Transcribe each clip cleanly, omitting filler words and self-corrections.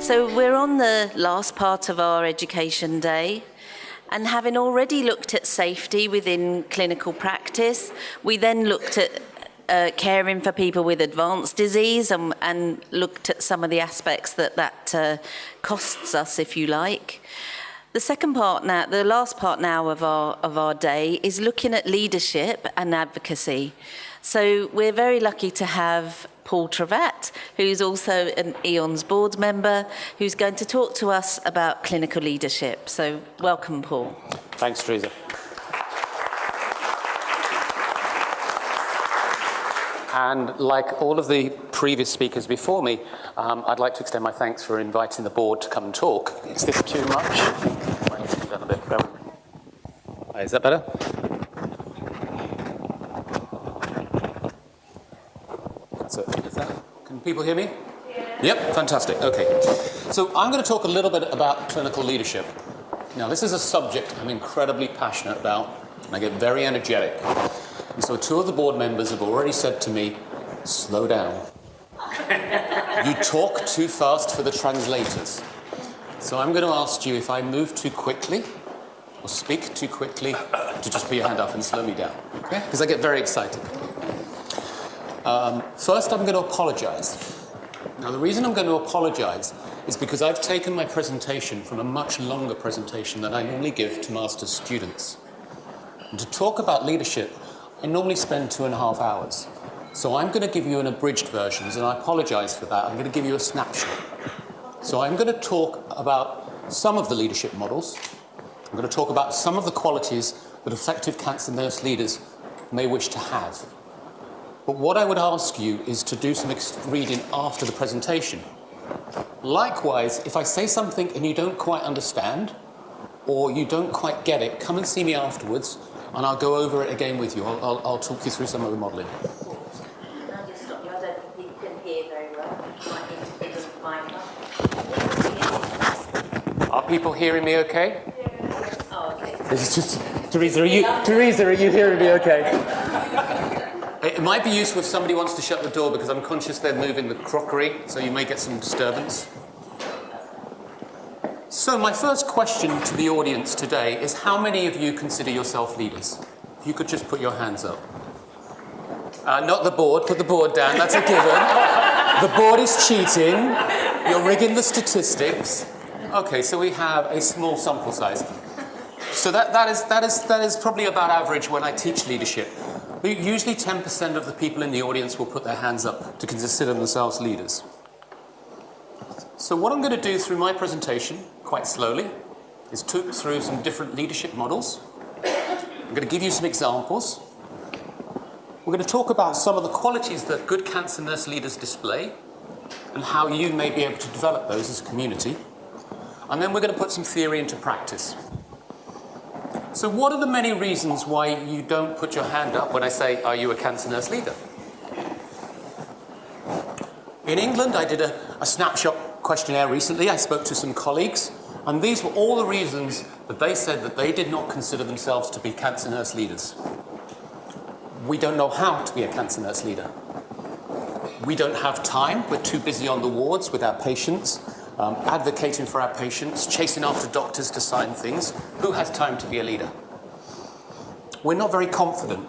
So we're on the last part of our education day, and having already looked at safety within clinical practice, we then looked at caring for people with advanced disease and looked at some of the aspects that costs us, if you like. The second part now, the last part now of our day is looking at leadership and advocacy. So we're very lucky to have Paul Travatt, who's also an EONS board member, who's going to talk to us about clinical leadership. So welcome, Paul. Thanks, Teresa. And like all of the previous speakers before me, I'd like to extend my thanks for inviting the board to come and talk. Is this too much? I think I might have done a bit. Is that better? Can people hear me? Yeah. Yep, fantastic. Okay. So I'm going to talk a little bit about clinical leadership. Now, this is a subject I'm incredibly passionate about, and I get very energetic. And so two of the board members have already said to me, slow down. You talk too fast for the translators. So I'm going to ask you if I move too quickly or speak too quickly to just put your hand up and slow me down, okay? Because I get very excited. First, I'm going to apologize. Now, the reason I'm going to apologize is because I've taken my presentation from a much longer presentation than I normally give to master's students. And to talk about leadership, I normally spend 2.5 hours. So I'm going to give you an abridged version, and I apologize for that. I'm going to give you a snapshot. So I'm going to talk about some of the leadership models. I'm going to talk about some of the qualities that effective cancer nurse leaders may wish to have. But what I would ask you is to do some reading after the presentation. Likewise, if I say something and you don't quite understand, or you don't quite get it, come and see me afterwards, and I'll go over it again with you. I'll talk you through some of the modelling. Can I just stop you? I don't think you can hear very well. You might need to pick the mic up. Are people hearing me okay? Yeah. Oh, okay. This is just... Teresa, are you hearing me okay? It might be useful if somebody wants to shut the door, because I'm conscious they're moving the crockery, so you may get some disturbance. So my first question to the audience today is, how many of you consider yourself leaders? If you could just put your hands up. Not the board, put the board down, that's a given. The board is cheating, you're rigging the statistics. Okay, so we have a small sample size. So that is probably about average when I teach leadership. Usually 10% of the people in the audience will put their hands up to consider themselves leaders. So what I'm going to do through my presentation, quite slowly, is talk through some different leadership models. I'm going to give you some examples. We're going to talk about some of the qualities that good cancer nurse leaders display and how you may be able to develop those as a community. And then we're going to put some theory into practice. So what are the many reasons why you don't put your hand up when I say, are you a cancer nurse leader? In England, I did a snapshot questionnaire recently. I spoke to some colleagues, and these were all the reasons that they said that they did not consider themselves to be cancer nurse leaders. We don't know how to be a cancer nurse leader. We don't have time. We're too busy on the wards with our patients, advocating for our patients, chasing after doctors to sign things. Who has time to be a leader? We're not very confident.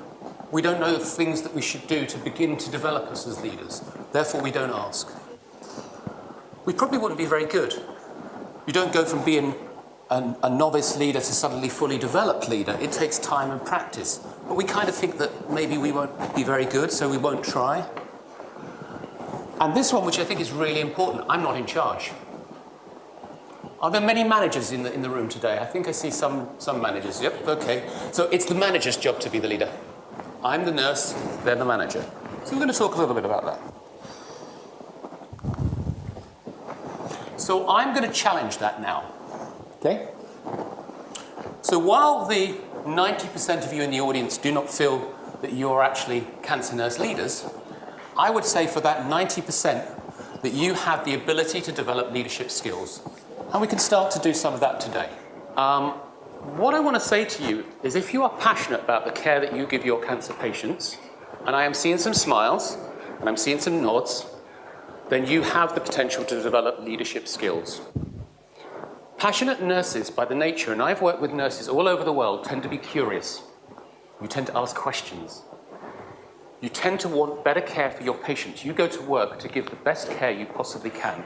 We don't know the things that we should do to begin to develop us as leaders. Therefore, we don't ask. We probably wouldn't be very good. You don't go from being a novice leader to suddenly fully developed leader. It takes time and practice. But we kind of think that maybe we won't be very good, so we won't try. And this one, which I think is really important, I'm not in charge. Are there many managers in the room today? I think I see some managers. Yep, okay. So it's the manager's job to be the leader. I'm the nurse, they're the manager. So we're going to talk a little bit about that. So I'm going to challenge that now. Okay? So while the 90% of you in the audience do not feel that you're actually cancer nurse leaders, I would say for that 90% that you have the ability to develop leadership skills. And we can start to do some of that today. What I want to say to you is, if you are passionate about the care that you give your cancer patients, and I am seeing some smiles, and I'm seeing some nods, then you have the potential to develop leadership skills. Passionate nurses, by the nature, and I've worked with nurses all over the world, tend to be curious. You tend to ask questions. You tend to want better care for your patients. You go to work to give the best care you possibly can.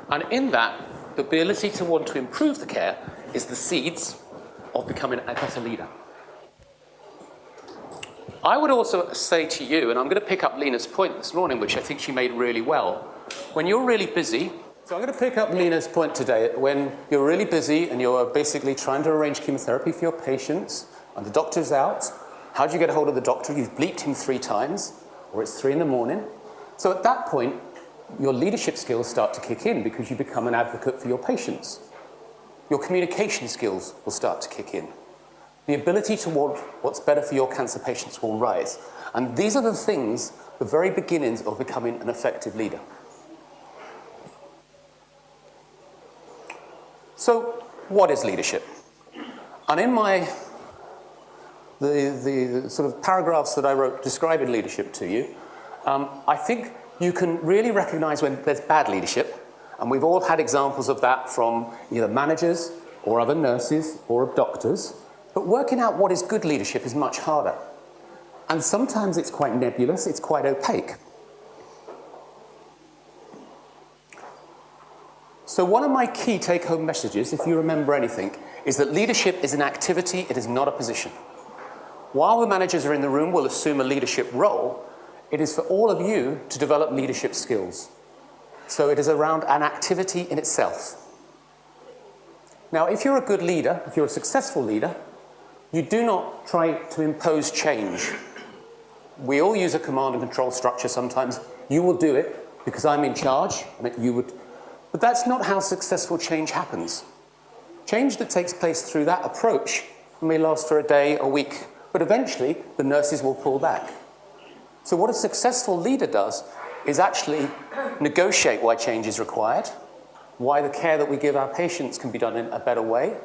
And in that, the ability to want to improve the care is the seeds of becoming a better leader. I would also say to you, and I'm going to pick up Lena's point this morning, which I think she made really well, when you're really busy, so I'm going to pick up Lena's point today, when you're really busy and you're basically trying to arrange chemotherapy for your patients, and the doctor's out, how do you get a hold of the doctor? You've bleeped him 3 times, or it's 3 in the morning. So at that point, your leadership skills start to kick in because you become an advocate for your patients. Your communication skills will start to kick in. The ability to want what's better for your cancer patients will rise. And these are the things, the very beginnings of becoming an effective leader. So, what is leadership? And in the sort of paragraphs that I wrote describing leadership to you, I think you can really recognize when there's bad leadership, and we've all had examples of that from either managers or other nurses or doctors, but working out what is good leadership is much harder. And sometimes it's quite nebulous, it's quite opaque. So one of my key take-home messages, if you remember anything, is that leadership is an activity, it is not a position. While the managers are in the room, will assume a leadership role, it is for all of you to develop leadership skills. So it is around an activity in itself. Now, if you're a good leader, if you're a successful leader, you do not try to impose change. We all use a command and control structure sometimes. You will do it because I'm in charge, and you would. But that's not how successful change happens. Change that takes place through that approach may last for a day, a week, but eventually the nurses will pull back. So what a successful leader does is actually negotiate why change is required, why the care that we give our patients can be done in a better way,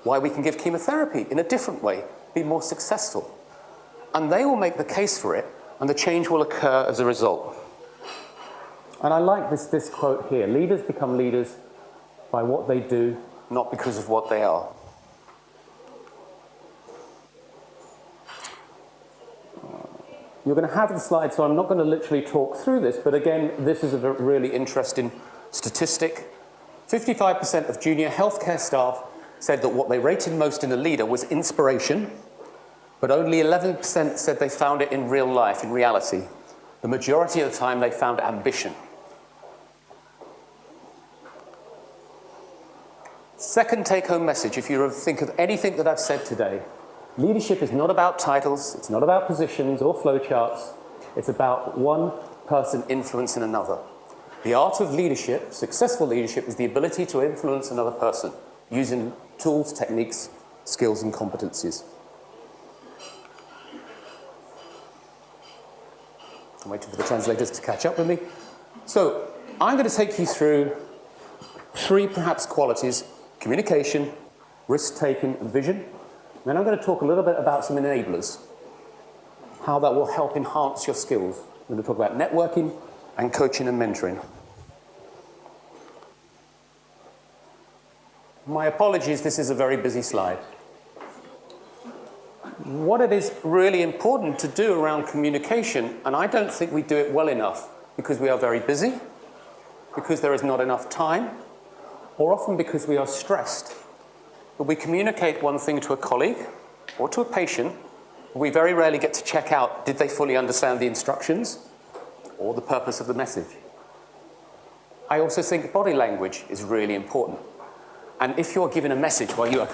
why we can give chemotherapy in a different way, be more successful. And they will make the case for it, and the change will occur as a result. And I like this quote here: leaders become leaders by what they do, not because of what they are. You're going to have the slide, so I'm not going to literally talk through this, but again, this is a really interesting statistic. 55% of junior healthcare staff said that what they rated most in a leader was inspiration, but only 11% said they found it in real life, in reality. The majority of the time, they found ambition. Second take-home message, if you think of anything that I've said today, leadership is not about titles, it's not about positions or flowcharts, it's about one person influencing another. The art of leadership, successful leadership, is the ability to influence another person using tools, techniques, skills, and competencies. I'm waiting for the translators to catch up with me. So, I'm going to take you through 3 perhaps qualities: communication, risk-taking, and vision. Then I'm going to talk a little bit about some enablers, how that will help enhance your skills. I'm going to talk about networking and coaching and mentoring. My apologies, this is a very busy slide. What it is really important to do around communication, and I don't think we do it well enough because we are very busy, because there is not enough time, or often because we are stressed. But we communicate one thing to a colleague or to a patient, we very rarely get to check out, did they fully understand the instructions or the purpose of the message? I also think body language is really important. And if you're giving a message while you are,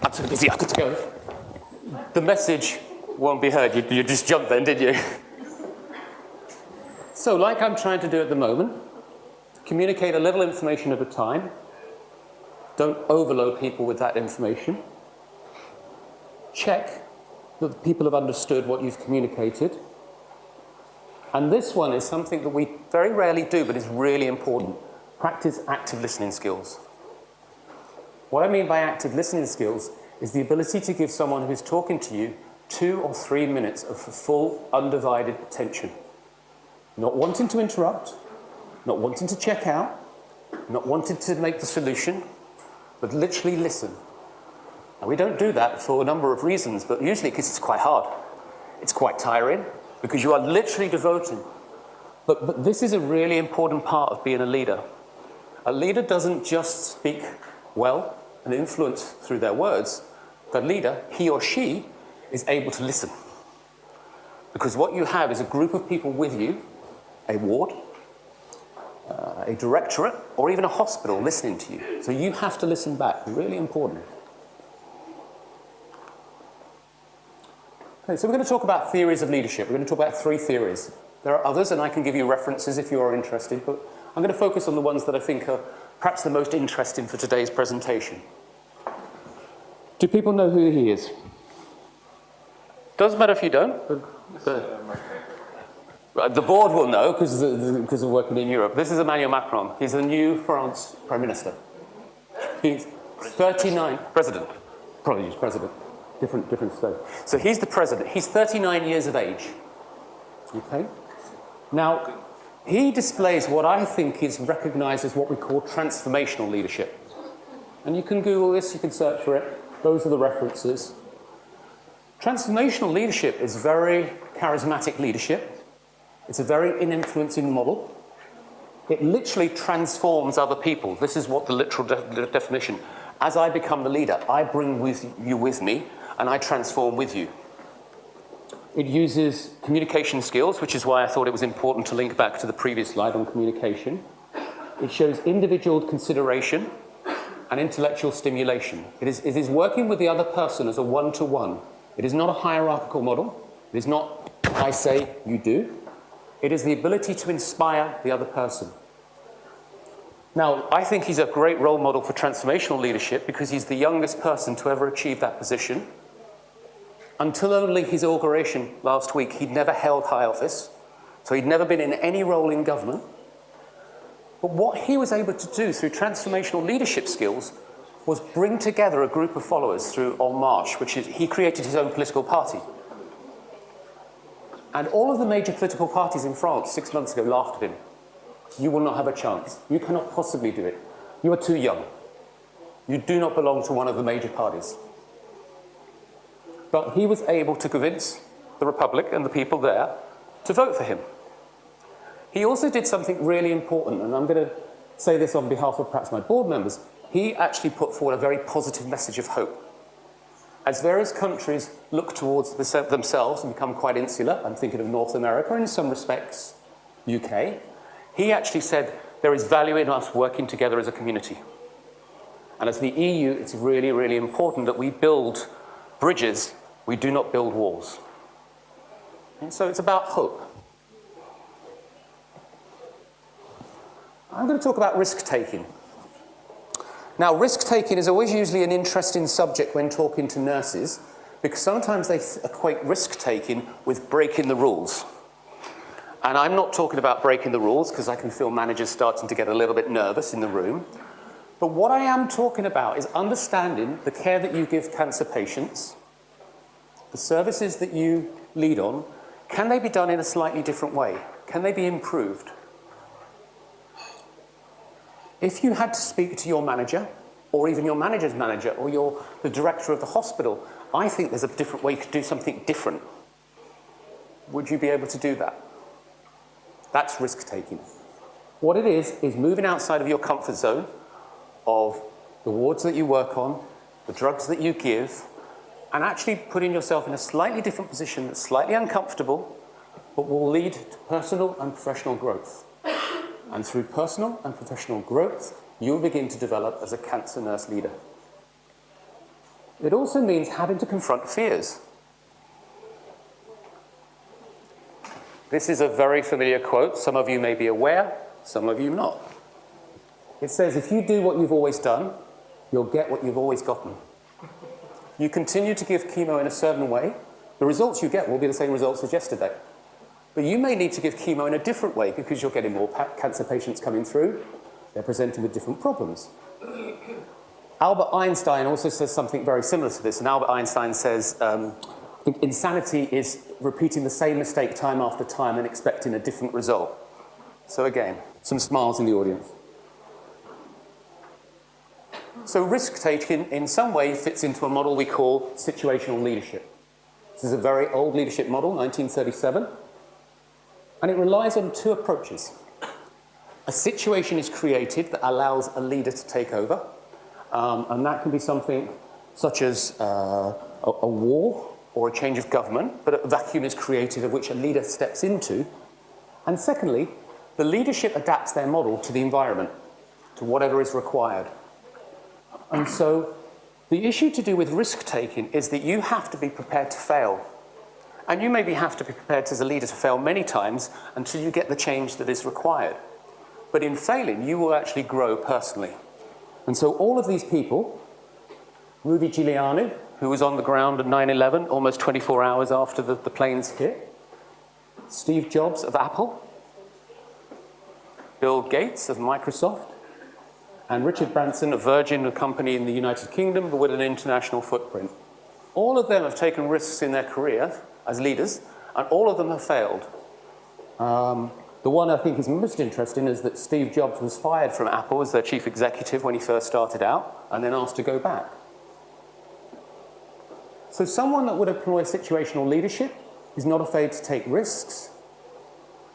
I'm so busy, I've got to go, the message won't be heard. You just jumped then, did you? So, like I'm trying to do at the moment, communicate a little information at a time. Don't overload people with that information. Check that people have understood what you've communicated. And this one is something that we very rarely do, but is really important. Practice active listening skills. What I mean by active listening skills is the ability to give someone who's talking to you 2 or 3 minutes of full, undivided attention. Not wanting to interrupt, not wanting to check out, not wanting to make the solution, but literally listen. Now, we don't do that for a number of reasons, but usually because it's quite hard. It's quite tiring, because you are literally devoting. But this is a really important part of being a leader. A leader doesn't just speak well and influence through their words. The leader, he or she, is able to listen. Because what you have is a group of people with you, a ward, a directorate, or even a hospital listening to you. So you have to listen back, really important. Okay, so we're going to talk about theories of leadership. We're going to talk about 3 theories. There are others, and I can give you references if you are interested, but I'm going to focus on the ones that I think are perhaps the most interesting for today's presentation. Do people know who he is? Doesn't matter if you don't. The board will know because of working in Europe. This is Emmanuel Macron. He's the new France Prime Minister. He's 39, President. Probably just President. Different state. So he's the President. He's 39 years of age. Okay? Now, he displays what I think is recognized as what we call transformational leadership. And you can Google this, you can search for it. Those are the references. Transformational leadership is very charismatic leadership. It's a very influencing model. It literally transforms other people. This is what the literal definition. As I become the leader, I bring you with me, and I transform with you. It uses communication skills, which is why I thought it was important to link back to the previous slide on communication. It shows individual consideration and intellectual stimulation. It is working with the other person as a one-to-one. It is not a hierarchical model. It is not I say, you do. It is the ability to inspire the other person. Now, I think he's a great role model for transformational leadership because he's the youngest person to ever achieve that position. Until only his inauguration last week, he'd never held high office, so he'd never been in any role in government. But what he was able to do through transformational leadership skills was bring together a group of followers through En Marche, which is, he created his own political party. And all of the major political parties in France 6 months ago laughed at him. You will not have a chance. You cannot possibly do it. You are too young. You do not belong to one of the major parties. But he was able to convince the Republic and the people there to vote for him. He also did something really important, and I'm going to say this on behalf of perhaps my board members. He actually put forward a very positive message of hope. As various countries look towards themselves and become quite insular, I'm thinking of North America, and in some respects, UK, he actually said there is value in us working together as a community. And as the EU, it's really, really important that we build bridges, we do not build walls. And so it's about hope. I'm going to talk about risk-taking. Now, risk-taking is always usually an interesting subject when talking to nurses, because sometimes they equate risk-taking with breaking the rules. And I'm not talking about breaking the rules, because I can feel managers starting to get a little bit nervous in the room. But what I am talking about is understanding the care that you give cancer patients, the services that you lead on, can they be done in a slightly different way? Can they be improved? If you had to speak to your manager, or even your manager's manager, or the director of the hospital, I think there's a different way you could do something different. Would you be able to do that? That's risk-taking. What it is moving outside of your comfort zone of the wards that you work on, the drugs that you give, and actually putting yourself in a slightly different position that's slightly uncomfortable, but will lead to personal and professional growth. And through personal and professional growth, you'll begin to develop as a cancer nurse leader. It also means having to confront fears. This is a very familiar quote. Some of you may be aware, some of you not. It says, if you do what you've always done, you'll get what you've always gotten. You continue to give chemo in a certain way, the results you get will be the same results as yesterday. But you may need to give chemo in a different way because you're getting more cancer patients coming through. They're presenting with different problems. Albert Einstein also says something very similar to this. And Albert Einstein says, insanity is repeating the same mistake time after time and expecting a different result. So again, Some smiles in the audience. So risk-taking in some way fits into a model we call situational leadership. This is a very old leadership model, 1937, and it relies on two approaches. A situation is created that allows a leader to take over, and that can be something such as a war or a change of government, but a vacuum is created of which a leader steps into. And secondly, the leadership adapts their model to the environment, to whatever is required. And so the issue to do with risk-taking is that you have to be prepared to fail. And you maybe have to be prepared as a leader to fail many times until you get the change that is required. But in failing, you will actually grow personally. And so all of these people, Rudy Giuliani, who was on the ground at 9/11, almost 24 hours after the planes hit, Steve Jobs of Apple, Bill Gates of Microsoft, and Richard Branson of Virgin, a company in the United Kingdom, but with an international footprint. All of them have taken risks in their career as leaders, and all of them have failed. The one I think is most interesting is that Steve Jobs was fired from Apple as their chief executive when he first started out, and then asked to go back. So someone that would employ situational leadership is not afraid to take risks.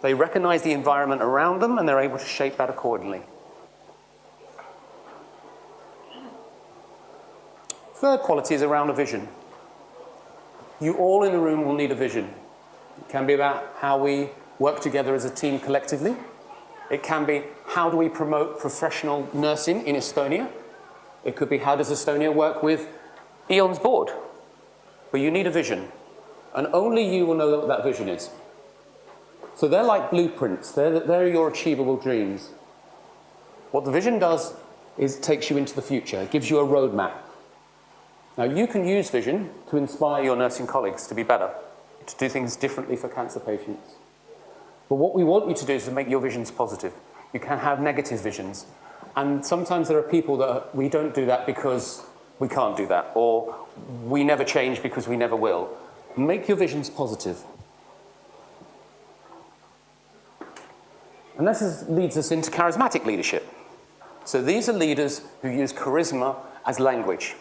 They recognize the environment around them, and they're able to shape that accordingly. Third quality is around a vision. You all in the room will need a vision. It can be about how we work together as a team collectively. It can be how do we promote professional nursing in Estonia. It could be how does Estonia work with EONS board. But you need a vision. And only you will know what that vision is. So they're like blueprints. They're your achievable dreams. What the vision does is it takes you into the future. It gives you a roadmap. Now, you can use vision to inspire your nursing colleagues to be better, to do things differently for cancer patients. But what we want you to do is to make your visions positive. You can have negative visions. And sometimes there are people that we don't do that because we can't do that, or we never change because we never will. Make your visions positive. And this leads us into charismatic leadership. So these are leaders who use charisma as language,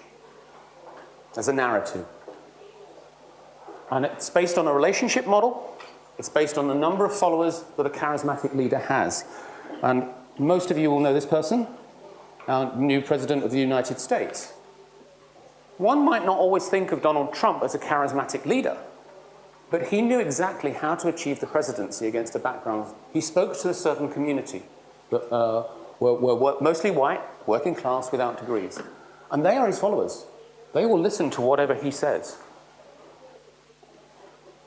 as a narrative. And it's based on a relationship model. It's based on the number of followers that a charismatic leader has. And most of you will know this person, our new President of the United States. One might not always think of Donald Trump as a charismatic leader, but he knew exactly how to achieve the presidency against a background. He spoke to a certain community that were mostly white, working class, without degrees. And they are his followers. They will listen to whatever he says.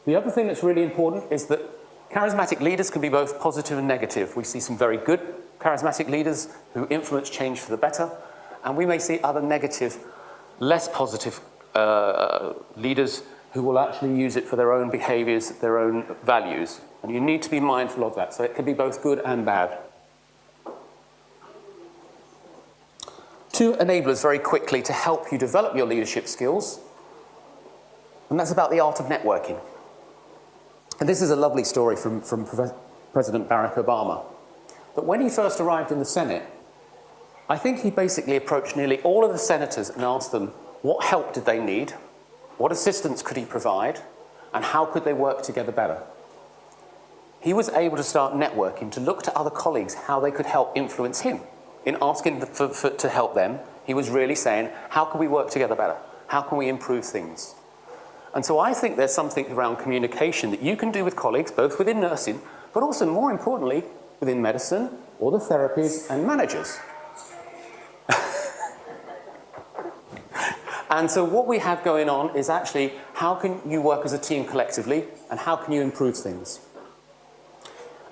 The other thing that's really important is that charismatic leaders can be both positive and negative. We see some very good charismatic leaders who influence change for the better, and we may see other negative, less positive leaders who will actually use it for their own behaviors, their own values. And you need to be mindful of that. So it can be both good and bad. Two enablers very quickly to help you develop your leadership skills. And that's about the art of networking. And this is a lovely story from President Barack Obama. But when he first arrived in the Senate, I think he basically approached nearly all of the senators and asked them what help did they need, what assistance could he provide, and how could they work together better. He was able to start networking, to look to other colleagues, how they could help influence him. In asking to help them, he was really saying, how can we work together better? How can we improve things? And so I think there's something around communication that you can do with colleagues, both within nursing, but also more importantly, within medicine, or the therapies and managers. And so what we have going on is actually, how can you work as a team collectively, and how can you improve things?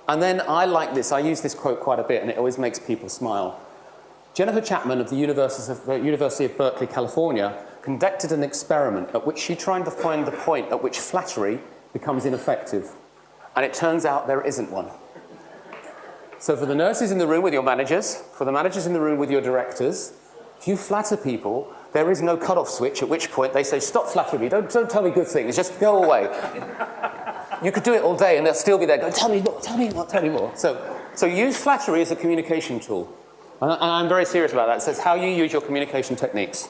And then I like this, I use this quote quite a bit, and it always makes people smile. Jennifer Chapman of the University of Berkeley, California, conducted an experiment at which she tried to find the point at which flattery becomes ineffective. And it turns out there isn't one. So for the nurses in the room with your managers, for the managers in the room with your directors, if you flatter people, there is no cutoff switch at which point they say, stop flattering me, don't tell me good things, just go away. You could do it all day and they'll still be there going, tell me more, tell me more, tell me more. So So use flattery as a communication tool. And I'm very serious about that. So it's how you use your communication techniques.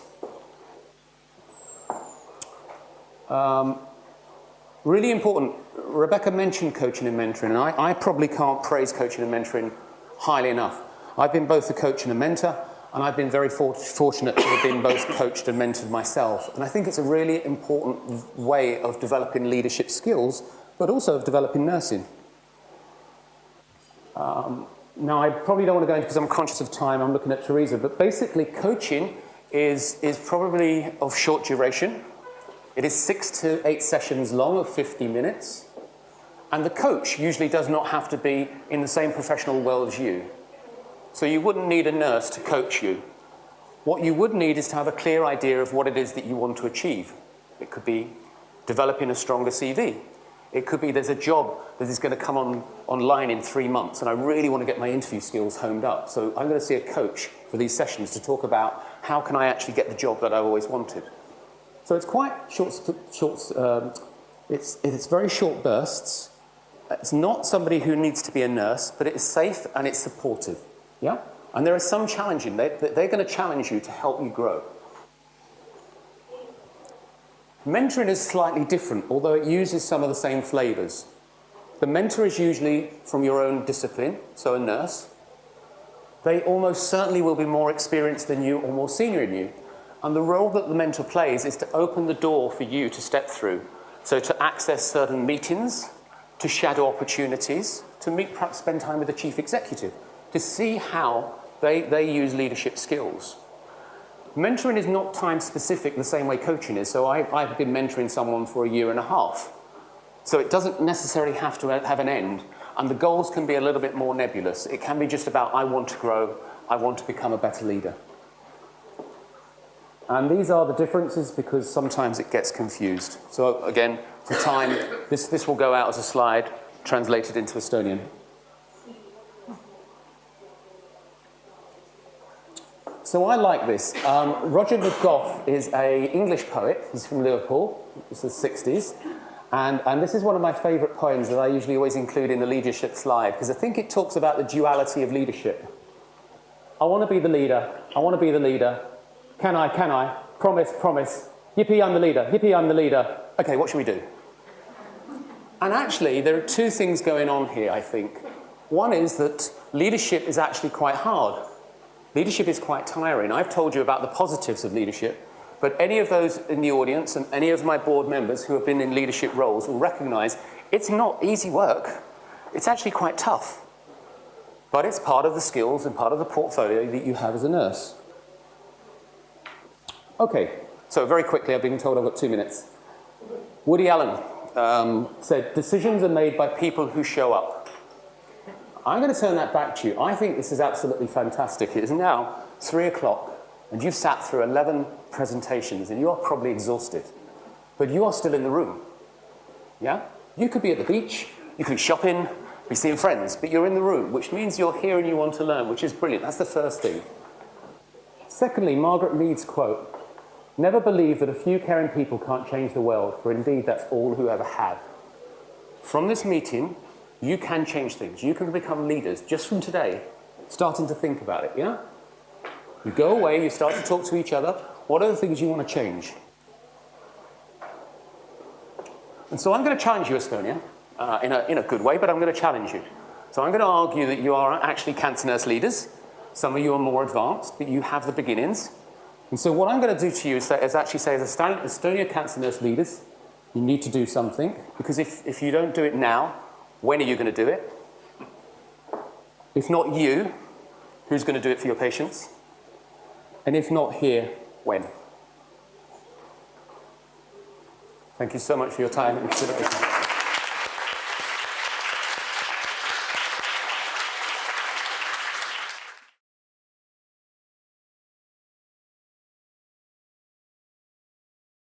Really important, Rebecca mentioned coaching and mentoring, and I probably can't praise coaching and mentoring highly enough. I've been both a coach and a mentor, and I've been very fortunate to have been both coached and mentored myself. And I think it's a really important way of developing leadership skills, but also of developing nursing. Now, I probably don't want to go into, because I'm conscious of time, I'm looking at Teresa, but basically coaching is probably of short duration. It is 6 to 8 sessions long of 50 minutes. And the coach usually does not have to be in the same professional world as you. So you wouldn't need a nurse to coach you. What you would need is to have a clear idea of what it is that you want to achieve. It could be developing a stronger CV. It could be there's a job that is going to come online in 3 months, and I really want to get my interview skills honed up. So I'm going to see a coach for these sessions to talk about how can I actually get the job that I've always wanted. So it's quite it's very short bursts. It's not somebody who needs to be a nurse, but it is safe and it's supportive. Yeah? And there is some challenging. They're going to challenge you to help you grow. Mentoring is slightly different, although it uses some of the same flavors. The mentor is usually from your own discipline, so a nurse. They almost certainly will be more experienced than you or more senior than you. And the role that the mentor plays is to open the door for you to step through. So to access certain meetings, to shadow opportunities, to meet, perhaps spend time with the chief executive, to see how they use leadership skills. Mentoring is not time-specific the same way coaching is. So I've been mentoring someone for 1.5 years. So it doesn't necessarily have to have an end. And the goals can be a little bit more nebulous. It can be just about, I want to grow, I want to become a better leader. And these are the differences because sometimes it gets confused. So again, for time, this will go out as a slide translated into Estonian. So I like this. Roger de Gough is an English poet. He's from Liverpool. It's the 60s. And this is one of my favourite poems that I usually always include in the leadership slide, because I think it talks about the duality of leadership. I want to be the leader. I want to be the leader. Can I? Can I? Promise, promise. Yippee, I'm the leader. Yippee, I'm the leader. Okay, what should we do? And actually, there are two things going on here, I think. One is that leadership is actually quite hard. Leadership is quite tiring. I've told you about the positives of leadership, but any of those in the audience and any of my board members who have been in leadership roles will recognize it's not easy work. It's actually quite tough. But it's part of the skills and part of the portfolio that you have as a nurse. Okay, so very quickly, I've been told I've got 2 minutes. Woody Allen said, decisions are made by people who show up. I'm going to turn that back to you. I think this is absolutely fantastic. It is now 3 o'clock, and you've sat through 11 presentations, and you are probably exhausted. But you are still in the room. Yeah? You could be at the beach, you could be shopping, be seeing friends, but you're in the room, which means you're here and you want to learn, which is brilliant. That's the first thing. Secondly, Margaret Mead's quote, never believe that a few caring people can't change the world, for indeed that's all who ever have. From this meeting, you can change things. You can become leaders just from today, starting to think about it, yeah? You go away, you start to talk to each other. What are the things you want to change? And so I'm going to challenge you, Estonia, in a good way, but I'm going to challenge you. So I'm going to argue that you are actually cancer nurse leaders. Some of you are more advanced, but you have the beginnings. And so what I'm going to do to you is actually say, as Estonia cancer nurse leaders, you need to do something. Because if you don't do it now, when are you going to do it? If not you, who's going to do it for your patients? And if not here, when? Thank you so much for your time and consideration.